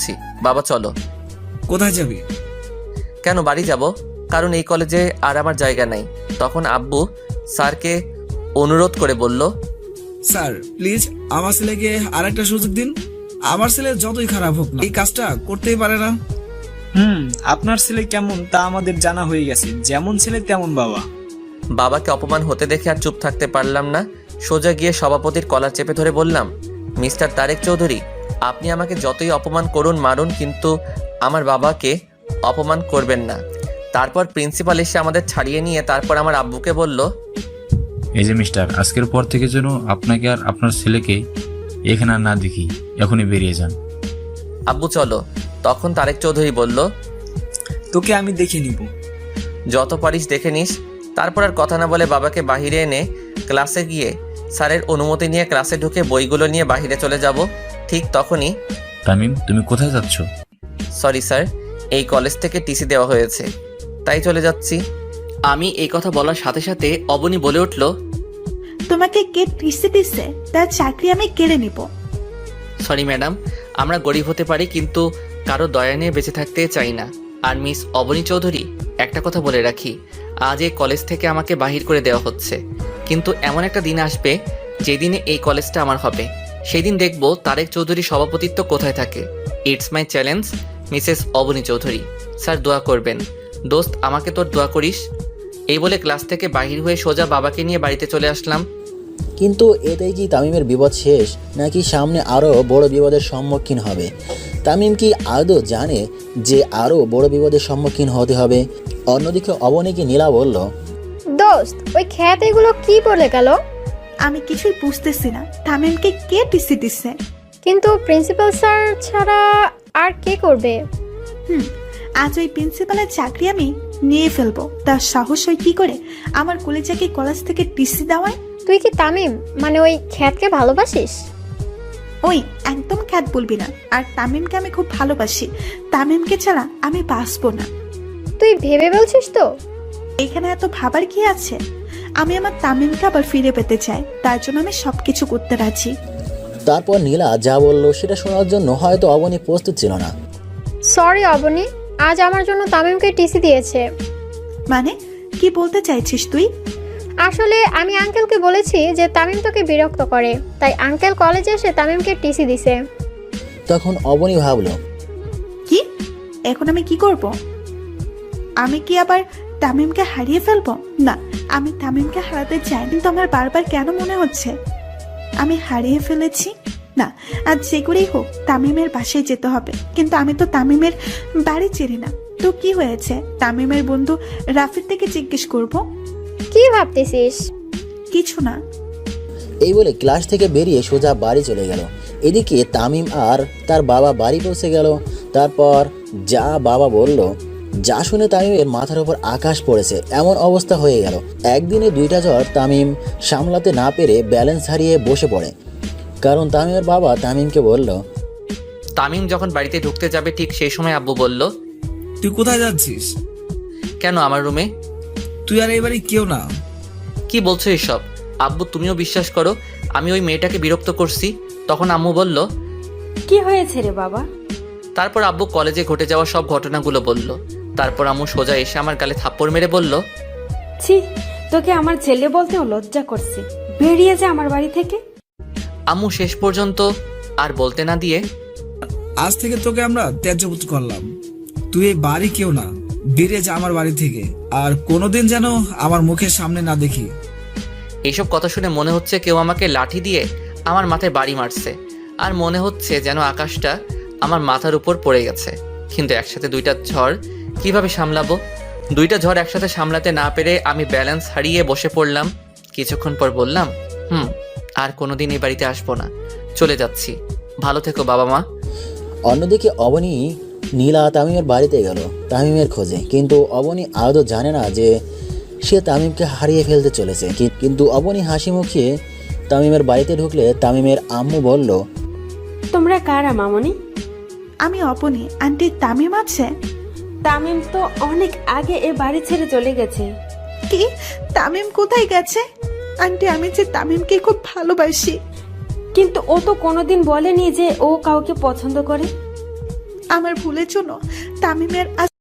যাচ্ছি। বাবা চলো। কোথায় যাবি? কেন বাড়ি যাব? কারণ এই কলেজে আর আমার জায়গা নাই। তখন আব্বু স্যারকে অনুরোধ করে বলল, স্যার প্লিজ আমার ছেলেকে আর একটা সুযোগ দিন। আমার ছেলে যতই খারাপ হোক না এই কাজটা করতেই পারে না। আপনার ছেলে কেমন তা আমাদের জানা হয়ে গেছে, যেমন ছেলে তেমন বাবা। বাবাকে অপমান হতে দেখে আর চুপ থাকতে পারলাম না। সোজা গিয়ে সভাপতির কলার চেপে ধরে বললাম, মিস্টার তারেক চৌধুরী, আপনি আমাকে যতই অপমান করুন মারুন, কিন্তু আমার বাবাকে অপমান করবেন না। তারপর প্রিন্সিপাল এসে আমাদের ছাড়িয়ে নিয়ে তারপর আমার আব্বুকে বলল, এই যে মিস্টার, আজকের পর থেকে যেন আপনাকে আর আপনার ছেলেকে এখানে আর না দেখি, এখনই বেরিয়ে যান। আব্বু চলো। তখন তারেক চৌধুরী বলল, তোকে আমি দেখে নিব। যত পারিস দেখে নিস। তারপর আর কথা না বলে বাবাকে বাহিরে এনে ক্লাসে গিয়ে স্যারের অনুমতি নিয়ে ক্লাসে ঢুকে বইগুলো নিয়ে বাহিরে চলে যাব। ঠিক তখনই, তামিম, তুমি কোথায় যাচ্ছ? সরি স্যার, এই কলেজ থেকে টিসি দেওয়া হয়েছে, তাই চলে যাচ্ছি। আমি এই কথা বলার সাথে সাথে অবনী বলে উঠল, তোমাকে কে টিসি দিছে? তার চাকরি আমি কেড়ে নিব। সরি ম্যাডাম, আমরা গরিব হতে পারি কিন্তু কারো দয়া নিয়ে বেঁচে থাকতে চাই না। আর মিস অবনী চৌধুরী, একটা কথা বলে রাখি, আজ এই কলেজ থেকে আমাকে বাহির করে দেওয়া হচ্ছে, কিন্তু এমন একটা দিন আসবে যেদিনে এই কলেজটা আমার হবে। সেই দিন দেখব তারেক চৌধুরী সভাপতিত্ব কোথায় থাকে। It's my challenge, Mrs Abani Chowdhury. Sir দোয়া করবেন। দোস্ত, আমাকে তোর দোয়া করিস। এই বলে ক্লাস থেকে বাহির হয়ে সোজা বাবাকে নিয়ে বাড়িতে চলে আসলাম। কিন্তু এতেই কি তামিমের বিপদ শেষ, নাকি সামনে আরও বড় বিপদের সম্মুখীন হবে? তামিম কি আদৌ জানে যে আরও বড় বিপদের সম্মুখীন হতে হবে? অন্যদিকে অবনীকে নীলা বলল, দোস্ত, ওই খ্যাত এগুলো কি বলে গেল? আমি কিছুই বুঝতেছি না, তামিমকে কে টিসি দিছে? কিন্তু প্রিন্সিপাল স্যার ছাড়া আর কে করবে? আজ ওই প্রিন্সিপালের চাকরি আমি নিয়ে ফেলবো। তার সাহস হয় কি করে আমার কলেজাকে কলেজ থেকে টিসি দেওয়ায়? তুই কি তামিম মানে ওই খ্যাতকে ভালোবাসিস? ওই একদম খ্যাত বলবি না। আর তামিমকে আমি খুব ভালোবাসি। তামিমকে ছাড়া আমি বাঁচবো না। তুই ভেবে বলছিস তো? এখানে এত ভাবার কি আছে? আমি আমার তামিমকে আবার ফিরে পেতে চাই, তার জন্য আমি সবকিছু করতে রাজি। তারপর নীলা যা বলল সেটা শোনার জন্য হয়তো অবনী প্রস্তুত ছিল না। সরি অবনী, আজ আমার জন্য তামিমকে টিসি দিয়েছে। মানে কি বলতে চাইছিস তুই? আসলে আমি আঙ্কেলকে বলেছি যে তামিম তোকে বিরক্ত করে, তাই আঙ্কেল কলেজে এসে তামিমকে টিসি দিছে। তখন অবনী ভাবল, কি এখন আমি কি করব? আমি কি আবার তামিমকে হারিয়ে ফেলবো? না, আমি তামিমকে হারাতে চাই, কিন্তু আমার বারবার কেন মনে হচ্ছে আমি হারিয়ে ফেলেছি। না, আজ যে করেই হোক তামিমের বাসায় যেতে হবে। কিন্তু আমি তো তামিমের বাড়ি চিনি না। তো কি হয়েছে? তামিমের বন্ধু রাফির থেকে জিজ্ঞেস করব। কি ভাবতেছিস? কিছু না। এই বলে ক্লাস থেকে বেরিয়ে সোজা বাড়ি চলে গেল। এদিকে তামিম আর তার বাবা বাড়ি পৌঁছে গেল। তারপর যা বাবা বলল, যা শুনে তামিমের মাথার উপর আকাশ পড়েছে এমন অবস্থা হয়ে গেল। একদিনে দুইটা জ্বর তামিম সামলাতে না পেরে ব্যালেন্স হারিয়ে বসে পড়ে। কারণ তামিমের বাবা তামিমকে বলল, তামিম যখন বাড়িতে ঢুকতে যাবে ঠিক সেই সময় আব্বু বলল, তুই কোথায় যাচ্ছিস? কেন আমার রুমে? তুই আর এবারে কেউ না। কি বলছো এসব? আব্বু তুমিও বিশ্বাস করো আমি ওই মেয়েটাকে বিরক্ত করছি। তখন আম্মু বলল, কি হয়েছে রে বাবা? তারপর আব্বু কলেজে ঘটে যাওয়া সব ঘটনাগুলো বলল। তারপর আম্মু সোজা এসে আমার গালে থাপ্পড় মেরে বলল, ছি, তোকে আমার ছেলে বলতেও লজ্জা করছে। বেরিয়ে যা আমার বাড়ি থেকে। আম্মু শেষ পর্যন্ত আর বলতে না দিয়ে, আজ থেকে তোকে আমরা ত্যায্যপুত্র করলাম। তুই এই বাড়ি কেউ না, বেরিয়ে যা আমার বাড়ি থেকে। আর কোনোদিন যেন আমার মুখের সামনে না দেখি। এইসব কথা শুনে মনে হচ্ছে কেউ আমাকে লাঠি দিয়ে আমার মাথায় বাড়ি মারছে। আর মনে হচ্ছে যেন আকাশটা আমার মাথার উপর পড়ে গেছে। কিন্তু একসাথে দুইটা ঝড় কিভাবে সামলাবো? দুইটা ঝড় একসাথে সামলাতে না পেরে আমি ব্যালেন্স হারিয়ে বসে পড়লাম। কিছুক্ষণ পর বললাম, আর কোনোদিন এই বাড়িতে আসবো না, চলে যাচ্ছি। ভালো থেকো বাবা মা। অন্যদিকে অবনী নীলা তামিমের বাড়িতে গেল তামিমের খোঁজে। কিন্তু অবনী আদৌ জানে না যে সে তামিমকে হারিয়ে ফেলতে চলেছে। কিন্তু অবনী হাসি মুখিয়ে তামিমের বাড়িতে ঢুকলে তামিমের আম্মু বলল, তোমরা কারা মামনি? আমি অপনি। আন্টি তামিম আছে? তামিম তো অনেক আগে এ বাড়ি ছেড়ে চলে গেছে। কি? তামিম কোথায় গেছে? আন্টি আমি যে তামিমকে খুব ভালোবাসি। কিন্তু ও তো কোনোদিন বলেনি যে ও কাউকে পছন্দ করে। আমার ভুলের জন্য তামিমের আজ